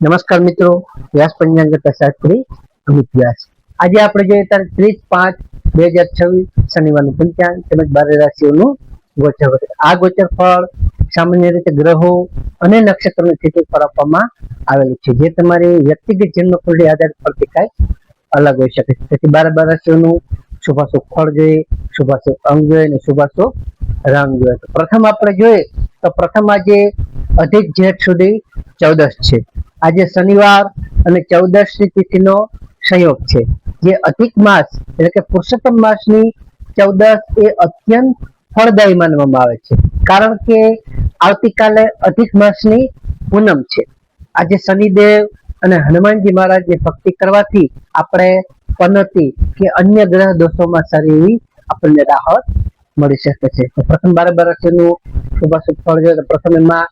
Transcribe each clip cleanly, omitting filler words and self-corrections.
નમસ્કાર મિત્રો, વ્યાસ પંચાંગ શાસ્ત્રી અમિત વ્યાસ. આજે આપણે જોઈએ તારીખ 30/5/2026 શનિવારનું પંચાંગ તેમજ 12 રાશિઓનું ગોચર. આ ગોચર ફળ સામાન્ય રીતે ગ્રહો અને નક્ષત્રોની સ્થિતિ પર આપવામાં આવેલું છે, જે તમારી વ્યક્તિગત જન્મ કુંડળી આધારિત પરથી કાંઈ અલગ હોઈ શકે છે. તેથી 12 રાશિઓનું શુભાશુભ ફળ જોઈએ, શુભાશુભ અંગ જોઈએ અને શુભાશુભ રંગ જોઈએ. પ્રથમ આપણે જોઈએ તો પ્રથમ આજે અધિક જેઠ સુધી 14 છે. આજે શનિવાર અને 14મી તિથિનો સંયોગ છે. જે અધિક માસ એટલે કે પુરુષોત્તમ માસની 14 એ અત્યંત ફળદાયી માનવામાં આવે છે, કારણ કે આવતીકાલે અધિક માસની પૂનમ છે. આજે શનિદેવ અને હનુમાનજી મહારાજની ભક્તિ કરવાથી આપણે પનોતી કે અન્ય ગ્રહ દોષોમાં સારી એવી આપણને રાહત મળી શકે છે. પ્રથમ 12 રાશિનું શુભાશુભ ફળ જોઈએ તો પ્રથમ એમાં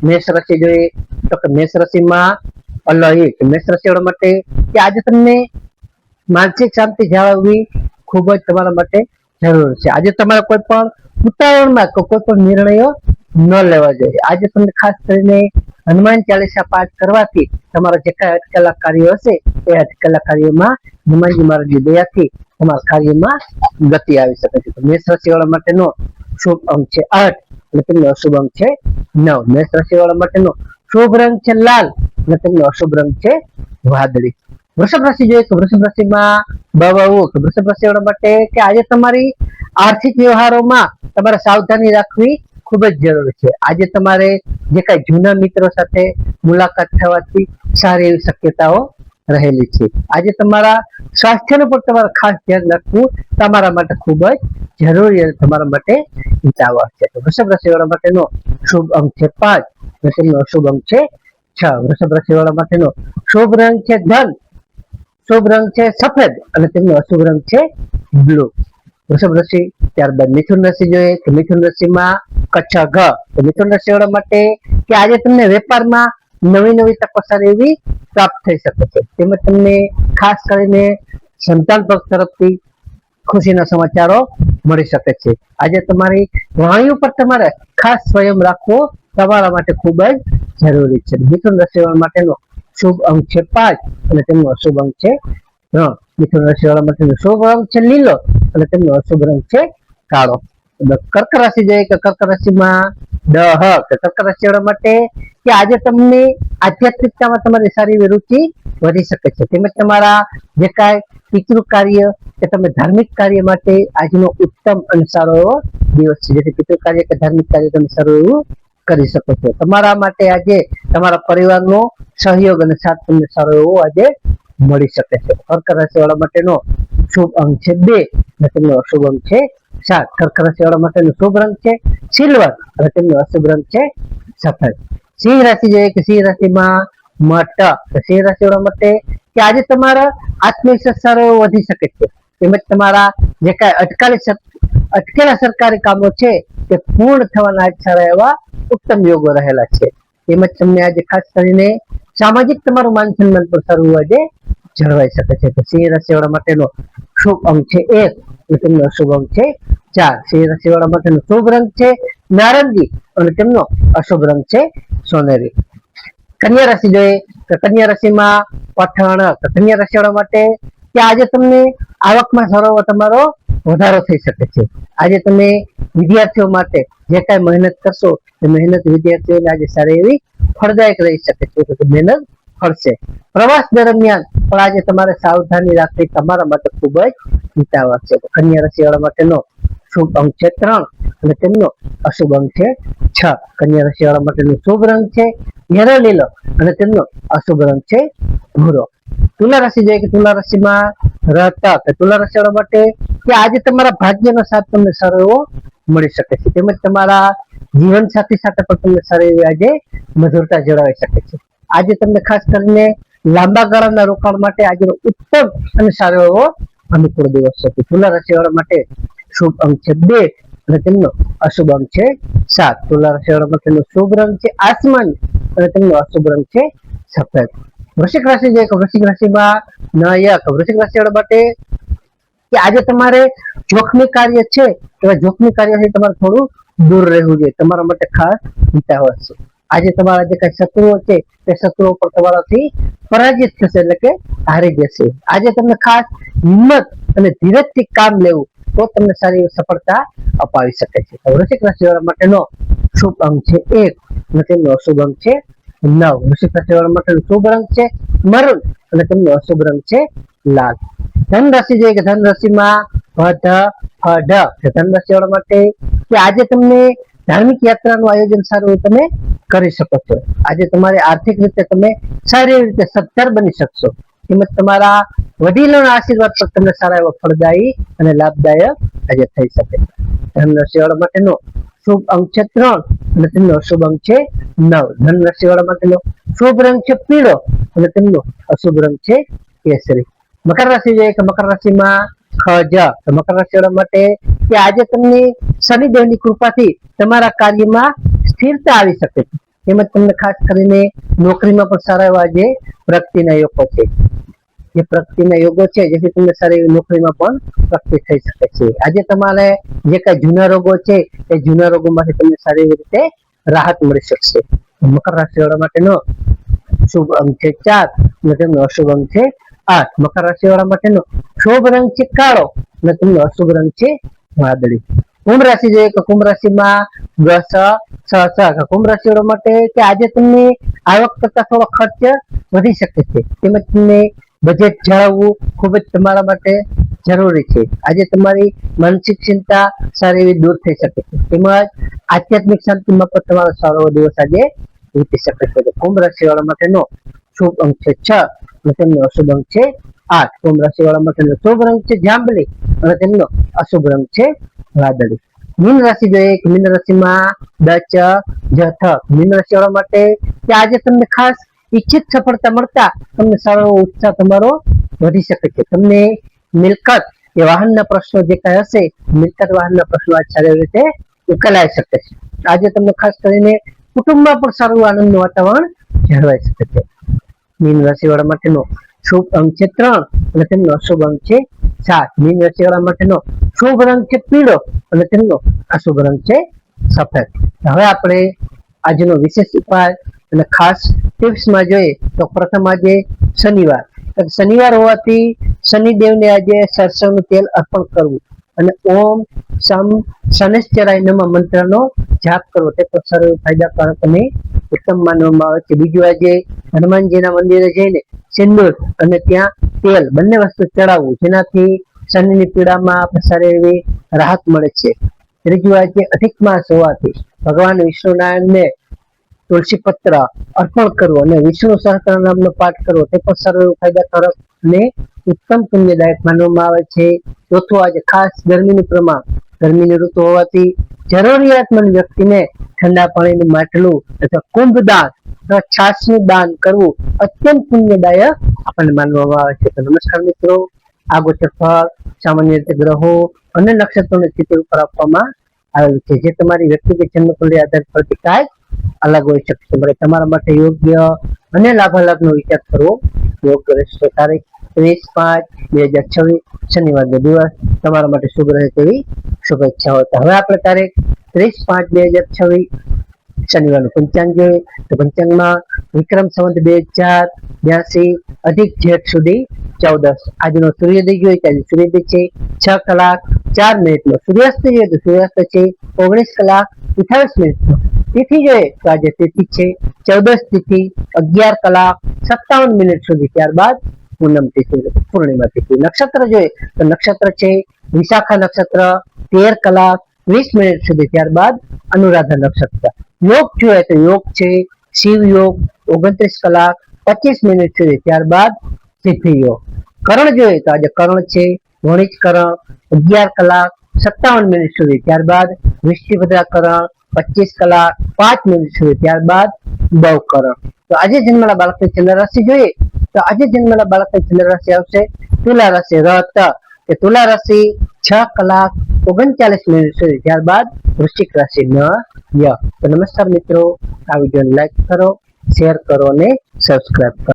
મેષ રાશિ જોઈએ તો કે મેષ રાશિમાં મેષ રાશિવાળા માટે કે આજે તમને માનસિક શાંતિ જાળવવી ખૂબ જ તમારા માટે જરૂર છે. આજે તમારે કોઈ પણ ઉતાવળમાં કોઈ પણ નિર્ણયો ન લેવા જોઈએ. આજે તમને ખાસ કરીને હનુમાન ચાલીસા પાઠ કરવાથી તમારા જે કાંઈ અટકેલા કાર્યો હશે એ અટકેલા કાર્યોમાં હનુમાનજી મહારાજની દયાથી તમારા કાર્યમાં ગતિ આવી શકે છે. મેષ રાશિવાળા માટેનો શુભ અંક છે 8 અને તેમનો અશુભ અંક છે 9. મેષ રાશિવાળા માટેનો શુભ રંગ છે લાલ અને તેમનો અશુભ રંગ છે વાદળી. વૃષભ રાશિ જોઈએ તો વૃષભ રાશિમાં વૃષભ રાશિવાળા માટે કે આજે તમારી આર્થિક વ્યવહારોમાં તમારે સાવધાની રાખવી ખૂબ જ જરૂરી છે. આજે તમારે જે કાંઈ જૂના મિત્રો સાથે મુલાકાત થવાથી સારી એવી શક્યતાઓ રહેલી છે. આજે તમારા સ્વાસ્થ્યનું પણ તમારે ખાસ ધ્યાન રાખવું તમારા માટે ખૂબ જ જરૂરી અને તમારા માટે હિતાવહ છે. વૃષભ રાશિવાળા માટેનો શુભ અંક છે 5 અને તેમનો અશુભ અંક છે 6. વૃષભ રાશિવાળા માટેનો શુભ રંગ છે ધન, શુભ રંગ છે સફેદ અને તેમનો અશુભ રંગ છે બ્લુ. વૃષભ રાશિ. ત્યારબાદ મિથુન રાશિ જોઈએ તો મિથુન રાશિમાં કચ્છા ઘ. તો મિથુન રાશિવાળા માટે કે આજે તમને વેપારમાં નવી તકો સારી એવી પ્રાપ્ત થઈ શકે છે. તેમજ તમને ખાસ કરીને સંતાન પક્ષ તરફથી ખુશીના સમાચારો મળી શકે છે. આજે તમારી વાણી ઉપર તમારે ખાસ સંયમ રાખવો તમારા માટે ખૂબ જ જરૂરી છે. મિથુન રાશિવાળા માટેનો શુભ અંક છે 5 અને તેમનો અશુભ અંક છે 3. મિથુન રાશિવાળા માટેનો શુભ રંગ છે લીલો અને તેમનો અશુભ રંગ છે કાળો. કર્ક રાશિ જોઈએ કે કર્ક રાશિમાં કર્ક રાશિવાળા માટે કે આજે તમને આધ્યાત્મિકતામાં તમારી સારી એવી રુચિ વધી શકે છે. તેમજ તમારા જે કાંઈ પિતૃ કાર્ય કે તમે ધાર્મિક કાર્ય માટે આજનો ઉત્તમ અને સારો એવો દિવસ છે. જેથી પિતૃ કાર્ય કે ધાર્મિક કાર્ય તમે સારું એવું કરી શકો છો. તમારા માટે આજે તમારા પરિવારનો સહયોગ અને સાથ તમને સારો એવો આજે મળી શકે છે. કર્ક રાશિવાળા માટેનો શુભ અંક છે 2 અને તેમનો અશુભ અંક છે 7. કર્ક રાશિવાળા માટેનો શુભ રંગ છે સિલ્વર અને તેમનો અશુભ રંગ છે સફેદ. સિંહ રાશિ જોઈએ કે સિંહ રાશિમાં સિંહ રાશિવાળા માટે કે આજે તમારા આત્મવિશ્વાસ સારો એવો વધી શકે છે. તેમજ તમારા જે કાંઈ અટકેલા સરકારી કામો છે તે પૂર્ણ થવાના આજ સારા એવા ઉત્તમ યોગો રહેલા છે. તેમજ તમને આજે ખાસ કરીને સામાજિક તમારું માન સન્માન પણ સારું આજે જળવાઈ શકે છે. તો સિંહ રાશિવાળા માટેનો શુભ અંક છે 1 અને તેમનો અશુભ અંક છે 4. સિંહ રાશિવાળા માટેનો શુભ રંગ છે નારંગી અને તેમનો અશુભ રંગ છે સોનેરી. કન્યા રાશિ જોઈએ તો કન્યા રાશિમાં પઠાણ. કન્યા રાશિવાળા માટે કે આજે તમને આવકમાં સારો તમારો વધારો થઈ શકે છે. આજે તમે વિદ્યાર્થીઓ માટે જે કાંઈ મહેનત કરશો એ મહેનત વિદ્યાર્થીઓને આજે સારી એવી ફળદાયક રહી શકે છે. તો મહેનત ફળશે. પ્રવાસ દરમિયાન પણ આજે તમારે સાવધાની રાખવી તમારા માટે ખૂબ જ હિતાવહ છે. કન્યા રાશિવાળા માટેનો શુભ અંક છે 3 અને તેમનો અશુભ અંક છે 6. કન્યા રાશિવાળા માટેનો શુભ રંગ છે ઘેરો લીલો અને તેમનો અશુભ રંગ છે ભૂરો. તુલા રાશિ જોઈએ કે તુલા રાશિમાં તુલા રાશિવાળા માટે કે આજે તમારા ભાગ્યનો સાથ તમને સારો એવો મળી શકે છે. તેમજ તમારા જીવન સાથી સાથે પણ તમને સારી એવી આજે મધુરતા જળવાઈ શકે છે. આજે તમને ખાસ કરીને લાંબા ગાળાના રોકાણ માટે આજનો ઉત્તમ અને સારો એવો અનુકૂળ દિવસ છે. તુલા રાશિવાળા માટે શુભ અંક છે 2 અને તેમનો અશુભ અંક છે 7. તુલા રાશિવાળા માટેનો શુભ રંગ છે આસમાની અને તેમનો અશુભ રંગ છે સફેદ. વૃશ્ચિક રાશિ જે વૃશ્ચિક રાશિમાં વૃશ્ચિક રાશિવાળા માટે કે આજે તમારે જોખમી કાર્ય છે એવા જોખમી કાર્યથી તમારે થોડું દૂર રહેવું જોઈએ. તમારા માટે ખાસ હિતાવહ છે. આજે તમારા જે કઈ શત્રુઓ છે તે શત્રુઓ પર તમારાથી પરાજિત થશે, એટલે કે હારી જશે. આજે તમને ખાસ હિંમત અને ધીરજથી કામ લેવું તો તમને સારી સફળતા અપાવી શકે છે. વૃશ્ચિક રાશિ વાળા માટેનો શુભ અંક છે 1 અને તેમનો અશુભ અંક છે 9. વૃશ્ચિક રાશિ વાળા માટેનો શુભ રંગ છે મરૂન અને તેમનો અશુભ રંગ છે લાલ. ધન રાશિ જોઈએ કે ધન રાશિમાં ધન રાશિ વાળા માટે કે આજે તમને ધાર્મિક યાત્રાનું આયોજન સારું તમે કરી શકો છો. આજે તમારી આર્થિક રીતે તમે સારી રીતે સદ્ધર બની શકશો. તેમજ તમારા વડીલોના આશીર્વાદ પર તમને સારા એવા ફળદાયી અને લાભદાયક આજે થઈ શકે છે. ધન રાશિ વાળા માટેનો શુભ અંક છે 3 અને તેમનો અશુભ અંક છે 9. ધન રાશિ વાળા માટેનો શુભ રંગ છે પીળો અને તેમનો અશુભ રંગ છે કેસરી. મકર રાશિ જોઈએ કે મકર રાશિમાં મકર રાશિ વાળા માટે કે આજે તમને શનિદેવની કૃપાથી તમારા કાર્યમાં સ્થિરતા આવી શકે છે. તેમજ તમને ખાસ કરીને નોકરીમાં પણ સારા એવા જે પ્રગતિના યોગો છે, જે પ્રગતિના યોગો છે જેથી તમને સારી એવી નોકરીમાં પણ પ્રગતિ થઈ શકે છે. આજે તમારે જે કઈ જૂના રોગો છે એ જૂના રોગોમાંથી તમને સારી એવી રીતે રાહત મળી શકશે. મકર રાશિ વાળા માટેનો શુભ અંક છે 4 અને તેમનો અશુભ અંક છે 8. મકર રાશિ વાળા માટેનો શુભ રંગ છે કાળો અને તેમનો અશુભ રંગ છે વાદળી. કુંભ રાશિ જોઈએ તો કુંભ રાશિમાં કુંભ રાશિ વાળા માટે કે આજે તમને આવક કરતા થોડો ખર્ચ વધી શકે છે. તેમજ તમને બજેટ જાળવવું ખૂબ જ તમારા માટે જરૂરી છે. આજે તમારી માનસિક ચિંતા સારી એવી દૂર થઈ શકે છે. તેમજ આધ્યાત્મિક શાંતિમાં પણ તમારો સારો દિવસ આજે વીતી શકે છે. કુંભ રાશિ વાળા માટેનો શુભ અંક છે 6 અને તેમનો અશુભ અંક છે 8. કુંભ રાશિ વાળા માટેનો શુભ રંગ છે જાંબલી અને તેમનો અશુભ રંગ છે વાદળી. મીન રાશિ જોઈએ કે મીન રાશિમાં મીન રાશિ વાળા માટે કે આજે તમને ખાસ ઈચ્છિત સફળતા મળતા તમને સારો ઉત્સાહ તમારો વધી શકે છે. તમને મિલકત કે વાહનના પ્રશ્નો જે કઈ હશે, મિલકત વાહનના પ્રશ્નો આજ સારી રીતે ઉકેલાઈ શકે છે. આજે તમને ખાસ કરીને કુટુંબમાં પણ સારું આનંદનું વાતાવરણ જળવાઈ શકે છે. મીન રાશિ વાળા માટેનો શુભ અંક છે 3 અને તેમનો અશુભ અંક છે 7. મીન રાશિ વાળા માટેનો શુભ રંગ છે પીળો અને તેમનો અશુભ રંગ છે સફેદ. હવે આપણે આજનો વિશેષ ઉપાય અને ખાસ ટિપ્સમાં જોઈએ તો પ્રથમ આજે શનિવાર હોવાથી શનિદેવને આજે સરસવનું તેલ અર્પણ કરવું અને ઓમ સમ શનિશ્ચરાય નમઃ મંત્રનો જાપ કરવો તે પણ સર્વ ફાયદાકારક અને ઉત્તમ માનવામાં આવે છે. બીજું આજે હનુમાનજીના મંદિરે જઈને સિંદૂર અને ત્યાં તેલ બંને વસ્તુ ચડાવવું જેનાથી શનિની પીડામાં આપણે સારી એવી રાહત મળે છે. ત્રીજું આજે અધિક માસ હોવાથી ભગવાન વિષ્ણુનારાયણને તુલસી પત્ર અર્પણ કરવો અને વિષ્ણુ સહસ્ત્રનામનો પાઠ કરવો તે પણ સર્વ ફાયદાકારક અને ઉત્તમ પુણ્યદાયક માનવામાં આવે છે. ચોથું આજે ખાસ ગરમીની ઋતુ હોવાથી જરૂરિયાતમંદ વ્યક્તિને ઠંડા પાણીનું માટલું અથવા કુંભદાન અથવા છાશનું દાન કરવું અત્યંત પુણ્યદાયક આપણને માનવામાં આવે છે. તો નમસ્કાર મિત્રો, આ ગોચર ફળ સામાન્ય રીતે ગ્રહો અને નક્ષત્રોની સ્થિતિ ઉપર આપવામાં આવેલું છે, જે તમારી વ્યક્તિગત જન્મકુંડળી આધારિત પરથી કાંઈક અલગ હોઈ શકે છે. તમારા માટે યોગ્ય અને લાભાલાભનો વિચાર કરવો યોગ્ય રહેશે. તારીખ 30/5/2026 શનિવારનો દિવસ તમારા માટે શુભ રહે તેવી શુભેચ્છાઓ. હવે આપણે તારીખ 30/5/2026 શનિવારનું પંચાંગ જોઈએ તો પંચાંગમાં વિક્રમ સંવત 2082 અધિક જેઠ સુધી 14. આજનો સૂર્યોદય જોઈએ તો આજે સૂર્યોદય છે 6 કલાક 4 મિનિટનો. સૂર્યાસ્ત જોઈએ તો સૂર્યાસ્ત છે 19 કલાક 28 મિનિટનો. તિથિ જોઈએ તો આજે તિથિ છે 14 તિથિ 11 કલાક 57 મિનિટ સુધી. ત્યારબાદ પૂનમ તિથિ પૂર્ણિમા તિથિ. નક્ષત્ર જોઈએ તો નક્ષત્ર છે વિશાખા નક્ષત્ર 13 કલાક 20 મિનિટ સુધી. ત્યારબાદ અનુરાધા નક્ષત્ર. યોગ જોઈએ તો યોગ છે શિવ યોગ 29 કલાક 25 મિનિટ સુધી. ત્યારબાદ સિદ્ધિ યોગ. કરણ જોઈએ તો આજે કરણ છે વણિજ કરણ 11 કલાક 57 મિનિટ સુધી. ત્યારબાદ વિષ્ટિભદ્રા કરણ 25 કલાક 5 મિનિટ સુધી. ત્યારબાદ બહુ કરણ. તો આજે જન્મેલા બાળકની ચંદ્ર રાશિ જોઈએ તો આજે જન્મેલા બાળકની ચંદ્ર રાશિ આવશે તુલા રાશિ રત કે તુલા રાશિ 6 કલાક 39 મિનિટ સુધી. ત્યારબાદ વૃશ્ચિક રાશિ ન ય. તો નમસ્કાર મિત્રો, આ વિડીયોને લાઈક કરો, શેર કરો અને સબસ્ક્રાઇબ કરો.